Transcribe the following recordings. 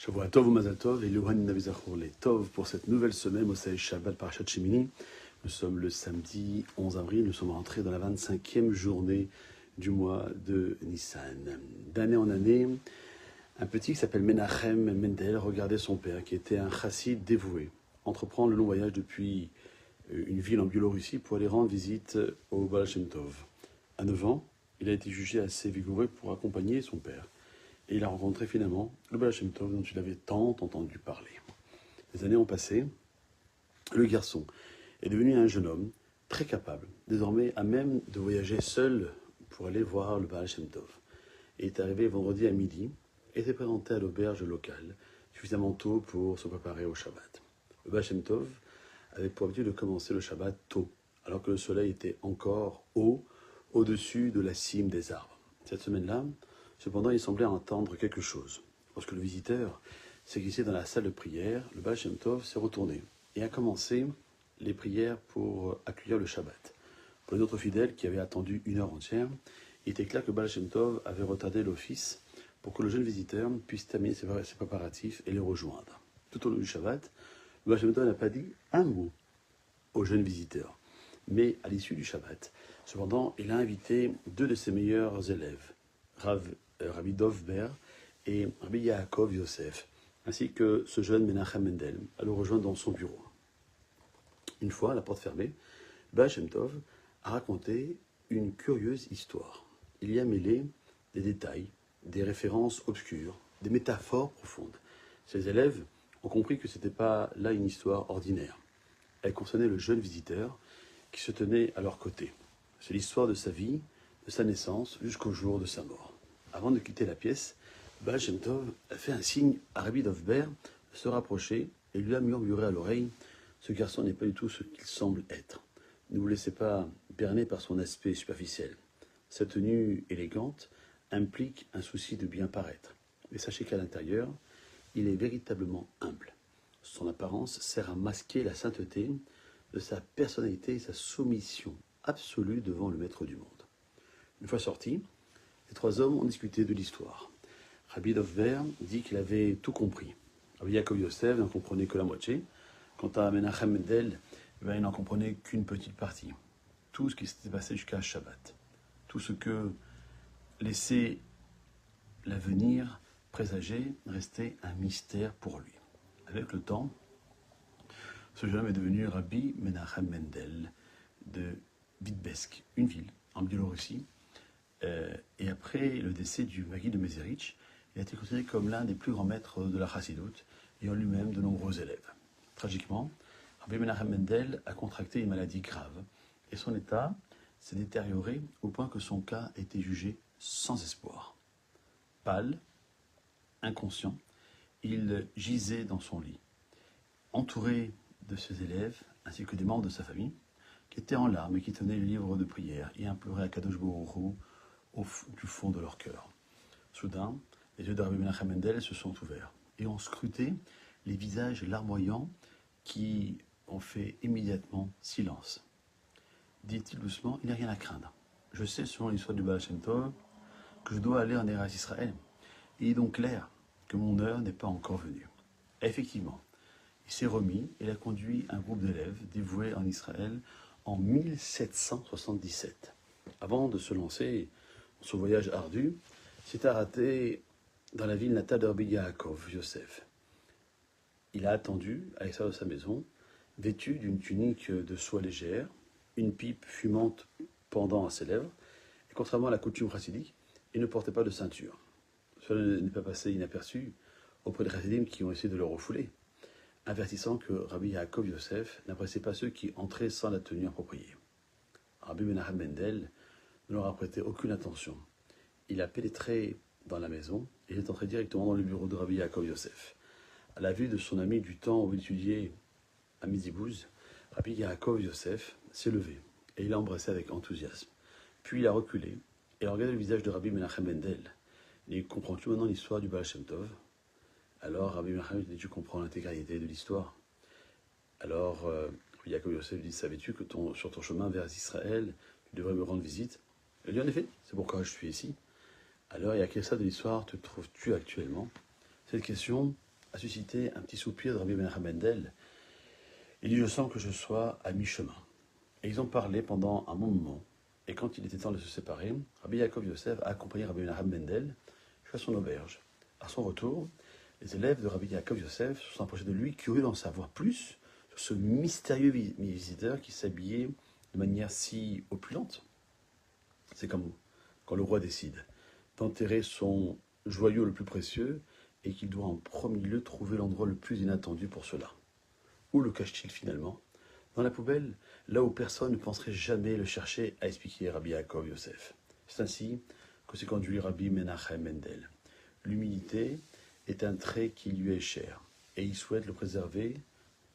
Shavua Tov ou Mazal Tov et Luhan Navizachor les Tov pour cette nouvelle semaine, Mosai Shabbat Parashat Shemini. Nous sommes le samedi 11 avril, nous sommes rentrés dans la 25e journée du mois de Nissan. D'année en année, un petit qui s'appelle Menachem Mendel regardait son père, qui était un chassid dévoué, entreprendre le long voyage depuis une ville en Biélorussie pour aller rendre visite au Baal Shem Tov. À 9 ans, il a été jugé assez vigoureux pour accompagner son père. Et il a rencontré finalement le Baal Shem Tov dont il avait tant entendu parler. Les années ont passé, le garçon est devenu un jeune homme très capable, désormais à même de voyager seul pour aller voir le Baal Shem Tov. Il est arrivé vendredi à midi et s'est présenté à l'auberge locale, suffisamment tôt pour se préparer au Shabbat. Le Baal Shem Tov avait pour habitude de commencer le Shabbat tôt, alors que le soleil était encore haut, au-dessus de la cime des arbres. Cette semaine-là, cependant, il semblait entendre quelque chose. Lorsque le visiteur s'est glissé dans la salle de prière, le Baal Shem Tov s'est retourné et a commencé les prières pour accueillir le Shabbat. Pour les autres fidèles qui avaient attendu une heure entière, il était clair que le Baal Shem Tov avait retardé l'office pour que le jeune visiteur puisse terminer ses préparatifs et les rejoindre. Tout au long du Shabbat, le Baal Shem Tov n'a pas dit un mot au jeune visiteur. Mais à l'issue du Shabbat, cependant, il a invité deux de ses meilleurs élèves, Rabbi Dov Ber et Rabbi Yaakov Yosef, ainsi que ce jeune Menachem Mendel, à le rejoindre dans son bureau. Une fois, à la porte fermée, Baal Shem Tov a raconté une curieuse histoire. Il y a mêlé des détails, des références obscures, des métaphores profondes. Ses élèves ont compris que ce n'était pas là une histoire ordinaire. Elle concernait le jeune visiteur qui se tenait à leur côté. C'est l'histoire de sa vie, de sa naissance jusqu'au jour de sa mort. Avant de quitter la pièce, Baal Shem Tov a fait un signe à Rabbi Dov Ber de se rapprocher et lui a murmuré à l'oreille « Ce garçon n'est pas du tout ce qu'il semble être. Ne vous laissez pas berner par son aspect superficiel. Sa tenue élégante implique un souci de bien paraître. Mais sachez qu'à l'intérieur, il est véritablement humble. Son apparence sert à masquer la sainteté de sa personnalité et sa soumission absolue devant le maître du monde. » Une fois sortis, les trois hommes ont discuté de l'histoire. Rabbi Dov Ber dit qu'il avait tout compris. Rabbi Yaakov Yosef n'en comprenait que la moitié. Quant à Menachem Mendel, il n'en comprenait qu'une petite partie. Tout ce qui s'était passé jusqu'à Shabbat. Tout ce que laissait l'avenir présager restait un mystère pour lui. Avec le temps, ce jeune homme est devenu Rabbi Menachem Mendel de Vitebsk, une ville en Biélorussie. Et après le décès du Maguid de Mezerich, il a été considéré comme l'un des plus grands maîtres de la Chassidoute, ayant lui-même de nombreux élèves. Tragiquement, Rabbi Menachem Mendel a contracté une maladie grave, et son état s'est détérioré au point que son cas a été jugé sans espoir. Pâle, inconscient, il gisait dans son lit, entouré de ses élèves, ainsi que des membres de sa famille, qui étaient en larmes et qui tenaient le livre de prière et imploraient à Kadosh Baruch Hu du fond de leur cœur. Soudain, les yeux de Rabbi Menachem Mendel se sont ouverts et ont scruté les visages larmoyants qui ont fait immédiatement silence. Dit-il doucement, il n'y a rien à craindre. Je sais, selon l'histoire du Baal Shem Tov, que je dois aller en Eretz Israël. Il est donc clair que mon heure n'est pas encore venue. Et effectivement, il s'est remis et il a conduit un groupe d'élèves dévoués en Israël en 1777. Avant de se lancer dans ce voyage ardu, il s'est arrêté dans la ville natale de Rabbi Yaakov Yosef. Il a attendu à l'extérieur de sa maison, vêtu d'une tunique de soie légère, une pipe fumante pendant à ses lèvres, et contrairement à la coutume chassidique, il ne portait pas de ceinture. Cela n'est pas passé inaperçu auprès des chassidim qui ont essayé de le refouler, avertissant que Rabbi Yaakov Yosef n'appréciait pas ceux qui entraient sans la tenue appropriée. Rabbi Menachem Mendel ne leur a prêté aucune attention. Il a pénétré dans la maison et il est entré directement dans le bureau de Rabbi Yaakov Yosef. À la vue de son ami du temps où il étudiait à Mizibouz, Rabbi Yaakov Yosef s'est levé et il l'a embrassé avec enthousiasme. Puis il a reculé et a regardé le visage de Rabbi Menachem Mendel. Il comprend-tu maintenant l'histoire du Baal Shem Tov? Alors Rabbi Menachem dit, tu comprends l'intégralité de l'histoire. Alors Rabbi Yaakov Yosef dit, savais-tu que sur ton chemin vers Israël, tu devrais me rendre visite? Il dit, en effet, c'est pourquoi je suis ici. Alors, et à quel stade de l'histoire te trouves-tu actuellement? Cette question a suscité un petit soupir de Rabbi Menachem Mendel. Il dit, je sens que je sois à mi-chemin. Et ils ont parlé pendant un bon moment. Et quand il était temps de se séparer, Rabbi Yaakov Yosef a accompagné Rabbi Menachem Mendel jusqu'à son auberge. À son retour, les élèves de Rabbi Yaakov Yosef se sont approchés de lui, curieux d'en savoir plus sur ce mystérieux visiteur qui s'habillait de manière si opulente. C'est comme quand le roi décide d'enterrer son joyau le plus précieux et qu'il doit en premier lieu trouver l'endroit le plus inattendu pour cela. Où le cache-t-il finalement? Dans la poubelle, là où personne ne penserait jamais le chercher, a expliqué Rabbi Yaakov Yosef. C'est ainsi que s'est conduit Rabbi Menachem Mendel. L'humilité est un trait qui lui est cher, et il souhaite le préserver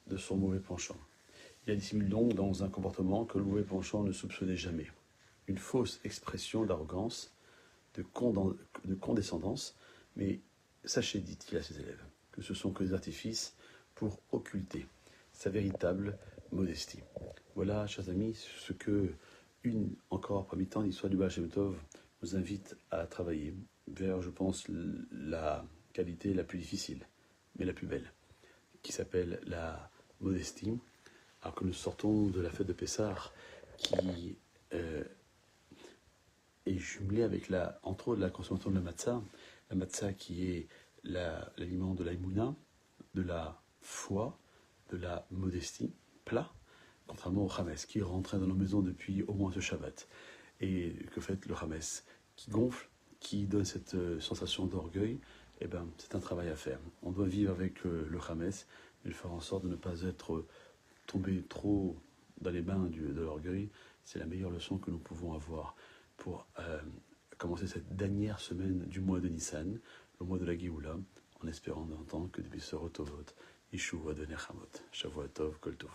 de son mauvais penchant. Il dissimule donc dans un comportement que le mauvais penchant ne soupçonnait jamais. Une fausse expression d'arrogance, de condescendance, mais sachez, dit-il à ses élèves, que ce sont que des artifices pour occulter sa véritable modestie. Voilà, chers amis, ce que encore parmi tant d'histoires du Baal Shem Tov nous invite à travailler vers, je pense, la qualité la plus difficile, mais la plus belle, qui s'appelle la modestie, alors que nous sortons de la fête de Pessah, qui est jumelée avec, entre autres, la consommation de la matzah qui est l'aliment de l'aïmouna, de la foi, de la modestie, plat, contrairement au Hames, qui est rentré dans nos maisons depuis au moins ce Shabbat. Et que fait le Hames? Qui gonfle, qui donne cette sensation d'orgueil. Eh bien, c'est un travail à faire. On doit vivre avec le Hames, mais faire en sorte de ne pas être tombé trop dans les bains de l'orgueil. C'est la meilleure leçon que nous pouvons avoir pour commencer cette dernière semaine du mois de Nissan, le mois de la Géoula, en espérant d'entendre que depuis ce Rotovot, Yeshua de Nechamot. Shavua Tov, Kol Tov.